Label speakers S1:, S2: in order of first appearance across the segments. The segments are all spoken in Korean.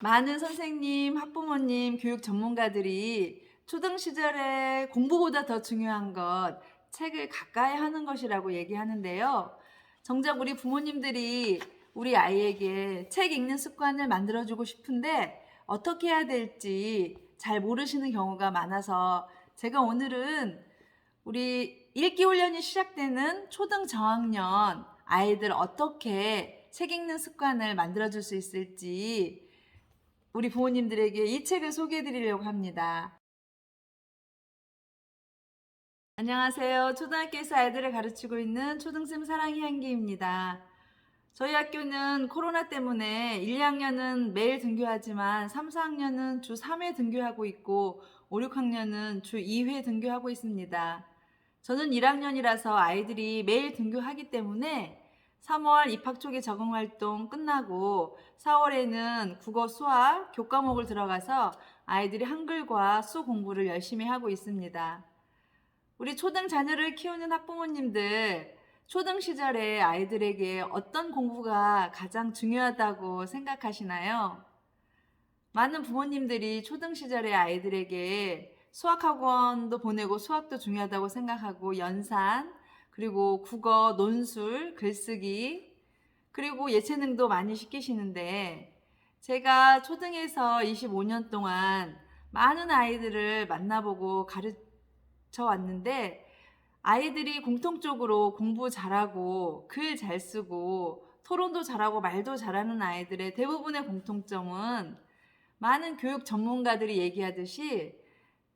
S1: 많은 선생님, 학부모님, 교육 전문가들이 초등 시절에 공부보다 더 중요한 것, 책을 가까이 하는 것이라고 얘기하는데요. 정작 우리 부모님들이 우리 아이에게 책 읽는 습관을 만들어주고 싶은데 어떻게 해야 될지 잘 모르시는 경우가 많아서 제가 오늘은 우리 읽기 훈련이 시작되는 초등 저학년 아이들 어떻게 책 읽는 습관을 만들어줄 수 있을지 우리 부모님들에게 이 책을 소개해 드리려고 합니다. 안녕하세요. 초등학교에서 아이들을 가르치고 있는 초등쌤 사랑의 향기입니다. 저희 학교는 코로나 때문에 1, 2학년은 매일 등교하지만 3, 4학년은 주 3회 등교하고 있고 5, 6학년은 주 2회 등교하고 있습니다. 저는 1학년이라서 아이들이 매일 등교하기 때문에 3월 입학 초기 적응활동 끝나고 4월에는 국어, 수학, 교과목을 들어가서 아이들이 한글과 수 공부를 열심히 하고 있습니다. 우리 초등 자녀를 키우는 학부모님들, 초등 시절에 아이들에게 어떤 공부가 가장 중요하다고 생각하시나요? 많은 부모님들이 초등 시절에 아이들에게 수학학원도 보내고 수학도 중요하다고 생각하고 연산, 그리고 국어, 논술, 글쓰기, 그리고 예체능도 많이 시키시는데 제가 초등에서 25년 동안 많은 아이들을 만나보고 가르쳐 왔는데 아이들이 공통적으로 공부 잘하고 글 잘 쓰고 토론도 잘하고 말도 잘하는 아이들의 대부분의 공통점은 많은 교육 전문가들이 얘기하듯이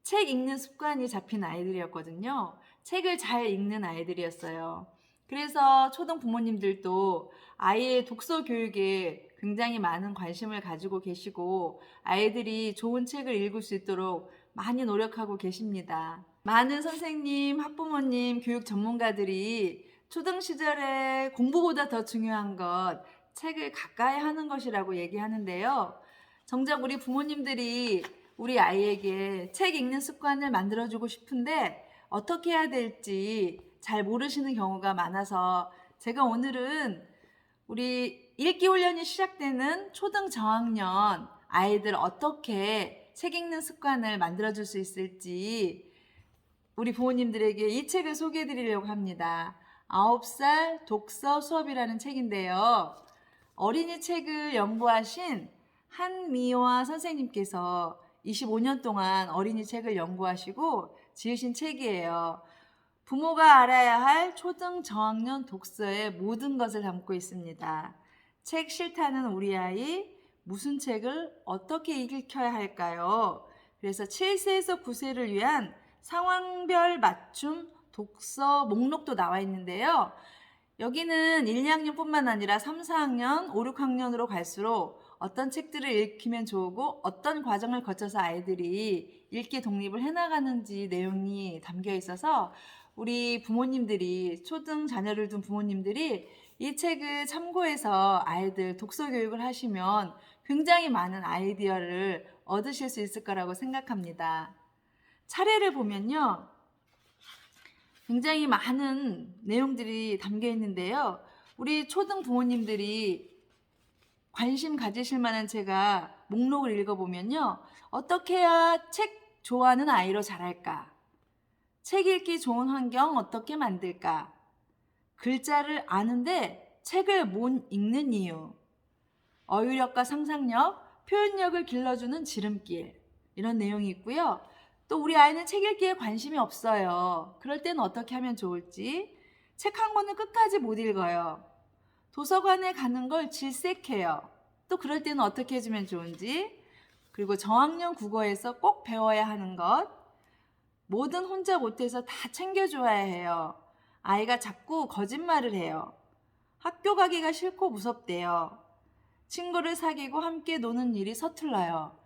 S1: 책 읽는 습관이 잡힌 아이들이었거든요. 책을 잘 읽는 아이들이었어요. 그래서 초등 부모님들도 아이의 독서 교육에 굉장히 많은 관심을 가지고 계시고 아이들이 좋은 책을 읽을 수 있도록 많이 노력하고 계십니다. 많은 선생님, 학부모님, 교육 전문가들이 초등 시절에 공부보다 더 중요한 것, 책을 가까이 하는 것이라고 얘기하는데요. 정작 우리 부모님들이 우리 아이에게 책 읽는 습관을 만들어주고 싶은데 어떻게 해야 될지 잘 모르시는 경우가 많아서 제가 오늘은 우리 읽기 훈련이 시작되는 초등 저학년 아이들 어떻게 책 읽는 습관을 만들어줄 수 있을지 우리 부모님들에게 이 책을 소개해 드리려고 합니다. 9살 독서 수업이라는 책인데요. 어린이 책을 연구하신 한미화 선생님께서 25년 동안 어린이 책을 연구하시고 지으신 책이에요. 부모가 알아야 할 초등 저학년 독서의 모든 것을 담고 있습니다. 책 싫다는 우리 아이, 무슨 책을 어떻게 읽혀야 할까요? 그래서 7세에서 9세를 위한 상황별 맞춤 독서 목록도 나와 있는데요. 여기는 1, 2학년뿐만 아니라 3, 4학년, 5, 6학년으로 갈수록 어떤 책들을 읽히면 좋고 어떤 과정을 거쳐서 아이들이 읽기 독립을 해나가는지 내용이 담겨 있어서 우리 부모님들이 초등 자녀를 둔 부모님들이 이 책을 참고해서 아이들 독서 교육을 하시면 굉장히 많은 아이디어를 얻으실 수 있을 거라고 생각합니다. 차례를 보면요. 굉장히 많은 내용들이 담겨 있는데요. 우리 초등 부모님들이 관심 가지실 만한 제가 목록을 읽어보면요. 어떻게 해야 책 좋아하는 아이로 자랄까? 책 읽기 좋은 환경 어떻게 만들까? 글자를 아는데 책을 못 읽는 이유. 어휘력과 상상력, 표현력을 길러주는 지름길. 이런 내용이 있고요. 또 우리 아이는 책 읽기에 관심이 없어요. 그럴 때는 어떻게 하면 좋을지. 책 한 권을 끝까지 못 읽어요. 도서관에 가는 걸 질색해요. 또 그럴 때는 어떻게 해주면 좋은지. 그리고 저학년 국어에서 꼭 배워야 하는 것. 뭐든 혼자 못해서 다 챙겨줘야 해요. 아이가 자꾸 거짓말을 해요. 학교 가기가 싫고 무섭대요. 친구를 사귀고 함께 노는 일이 서툴러요.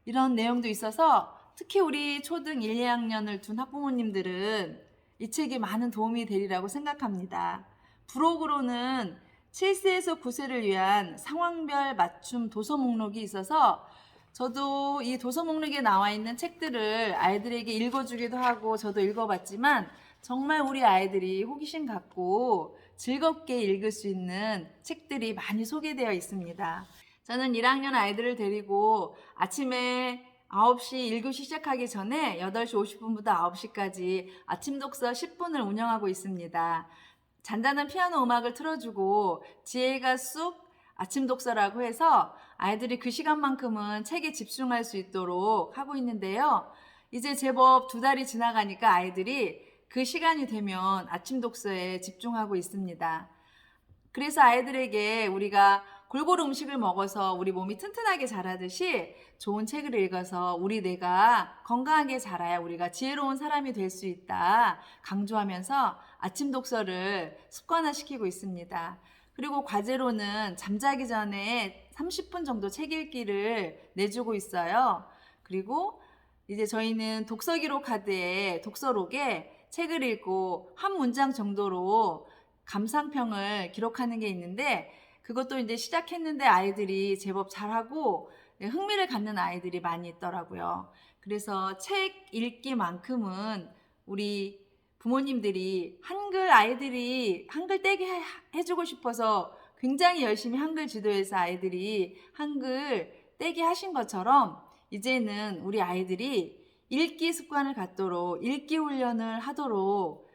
S1: 이런 내용도 있어서 특히 우리 초등 1, 2학년을 둔 학부모님들은 이 책이 많은 도움이 되리라고 생각합니다. 부록으로는 7세에서 9세를 위한 상황별 맞춤 도서 목록이 있어서 저도 이 도서 목록에 나와 있는 책들을 아이들에게 읽어주기도 하고 저도 읽어봤지만 정말 우리 아이들이 호기심 갖고 즐겁게 읽을 수 있는 책들이 많이 소개되어 있습니다. 저는 1학년 아이들을 데리고 아침에 9시 1교시 시작하기 전에 8시 50분부터 9시까지 아침 독서 10분을 운영하고 있습니다. 잔잔한 피아노 음악을 틀어주고 지혜가 쑥 아침 독서라고 해서 아이들이 그 시간만큼은 책에 집중할 수 있도록 하고 있는데요. 이제 제법 2달이 지나가니까 아이들이 그 시간이 되면 아침 독서에 집중하고 있습니다. 그래서 아이들에게 우리가 골고루 음식을 먹어서 우리 몸이 튼튼하게 자라듯이 좋은 책을 읽어서 우리 뇌가 건강하게 자라야 우리가 지혜로운 사람이 될 수 있다 강조하면서 아침 독서를 습관화시키고 있습니다. 그리고 과제로는 잠자기 전에 30분 정도 책 읽기를 내주고 있어요. 그리고 이제 저희는 독서기록 카드에 독서록에 책을 읽고 한 문장 정도로 감상평을 기록하는 게 있는데 그것도 이제 시작했는데 아이들이 제법 잘하고 흥미를 갖는 아이들이 많이 있더라고요. 그래서 책 읽기만큼은 우리 부모님들이 아이들이 한글 떼게 해주고 싶어서 굉장히 열심히 한글 지도에서 아이들이 한글 떼게 하신 것처럼 이제는 우리 아이들이 읽기 습관을 갖도록 읽기 훈련을 하도록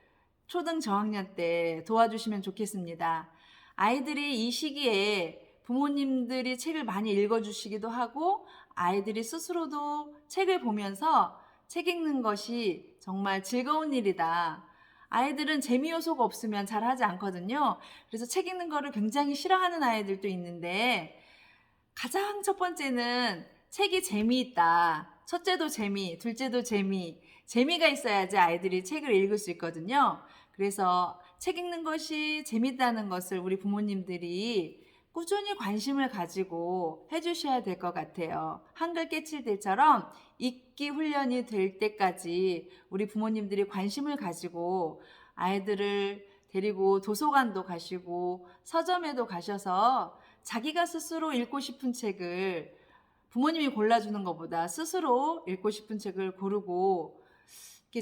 S1: 초등 저학년 때 도와주시면 좋겠습니다. 아이들이 이 시기에 부모님들이 책을 많이 읽어주시기도 하고 아이들이 스스로도 책을 보면서 책 읽는 것이 정말 즐거운 일이다. 아이들은 재미 요소가 없으면 잘 하지 않거든요. 그래서 책 읽는 거를 굉장히 싫어하는 아이들도 있는데 가장 첫 번째는 책이 재미있다. 첫째도 재미, 둘째도 재미가 있어야지 아이들이 책을 읽을 수 있거든요. 그래서 책 읽는 것이 재밌다는 것을 우리 부모님들이 꾸준히 관심을 가지고 해주셔야 될 것 같아요. 한글 깨칠 때처럼 읽기 훈련이 될 때까지 우리 부모님들이 관심을 가지고 아이들을 데리고 도서관도 가시고 서점에도 가셔서 자기가 스스로 읽고 싶은 책을 부모님이 골라주는 것보다 스스로 읽고 싶은 책을 고르고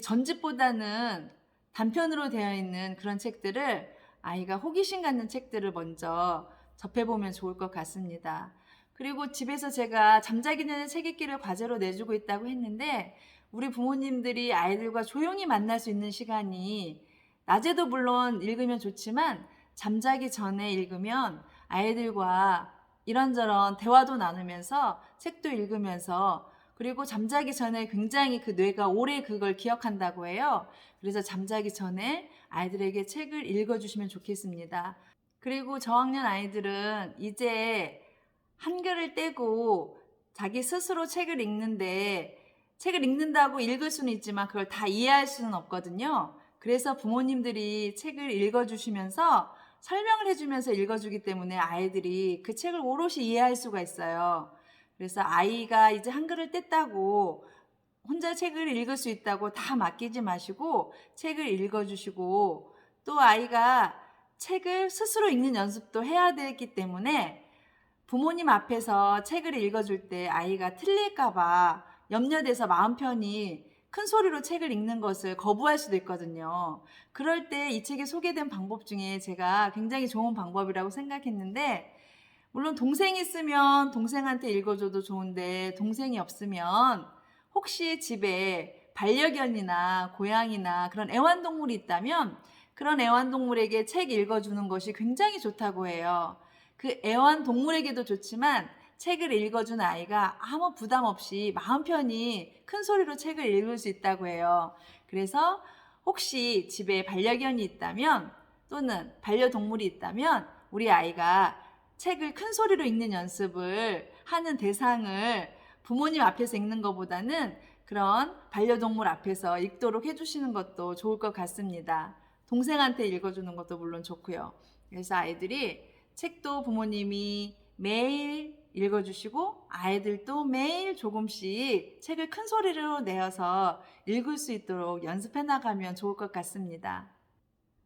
S1: 전집보다는 단편으로 되어 있는 그런 책들을 아이가 호기심 갖는 책들을 먼저 접해보면 좋을 것 같습니다. 그리고 집에서 제가 잠자기 전에 책 읽기를 과제로 내주고 있다고 했는데 우리 부모님들이 아이들과 조용히 만날 수 있는 시간이 낮에도 물론 읽으면 좋지만 잠자기 전에 읽으면 아이들과 이런저런 대화도 나누면서 책도 읽으면서 그리고 잠자기 전에 굉장히 그 뇌가 오래 그걸 기억한다고 해요. 그래서 잠자기 전에 아이들에게 책을 읽어주시면 좋겠습니다. 그리고 저학년 아이들은 이제 한글을 떼고 자기 스스로 책을 읽는데 책을 읽는다고 읽을 수는 있지만 그걸 다 이해할 수는 없거든요. 그래서 부모님들이 책을 읽어주시면서 설명을 해주면서 읽어주기 때문에 아이들이 그 책을 오롯이 이해할 수가 있어요. 그래서 아이가 이제 한글을 뗐다고 혼자 책을 읽을 수 있다고 다 맡기지 마시고 책을 읽어주시고 또 아이가 책을 스스로 읽는 연습도 해야 되기 때문에 부모님 앞에서 책을 읽어줄 때 아이가 틀릴까봐 염려돼서 마음 편히 큰 소리로 책을 읽는 것을 거부할 수도 있거든요. 그럴 때 이 책에 소개된 방법 중에 제가 굉장히 좋은 방법이라고 생각했는데 물론 동생이 있으면 동생한테 읽어줘도 좋은데 동생이 없으면 혹시 집에 반려견이나 고양이나 그런 애완동물이 있다면 그런 애완동물에게 책 읽어주는 것이 굉장히 좋다고 해요. 그 애완동물에게도 좋지만 책을 읽어준 아이가 아무 부담 없이 마음 편히 큰 소리로 책을 읽을 수 있다고 해요. 그래서 혹시 집에 반려견이 있다면 또는 반려동물이 있다면 우리 아이가 책을 큰 소리로 읽는 연습을 하는 대상을 부모님 앞에서 읽는 것보다는 그런 반려동물 앞에서 읽도록 해주시는 것도 좋을 것 같습니다. 동생한테 읽어주는 것도 물론 좋고요. 그래서 아이들이 책도 부모님이 매일 읽어주시고 아이들도 매일 조금씩 책을 큰 소리로 내어서 읽을 수 있도록 연습해 나가면 좋을 것 같습니다.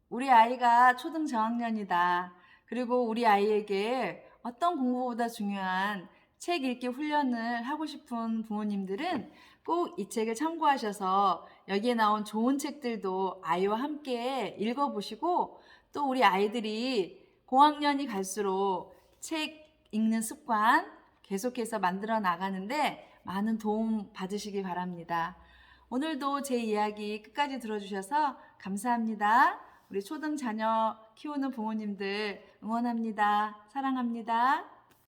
S1: 우리 아이가 초등 저학년이다. 그리고 우리 아이에게 어떤 공부보다 중요한 책 읽기 훈련을 하고 싶은 부모님들은 꼭 이 책을 참고하셔서 여기에 나온 좋은 책들도 아이와 함께 읽어보시고 또 우리 아이들이 고학년이 갈수록 책 읽는 습관 계속해서 만들어 나가는데 많은 도움 받으시기 바랍니다. 오늘도 제 이야기 끝까지 들어주셔서 감사합니다. 우리 초등 자녀 키우는 부모님들 응원합니다. 사랑합니다.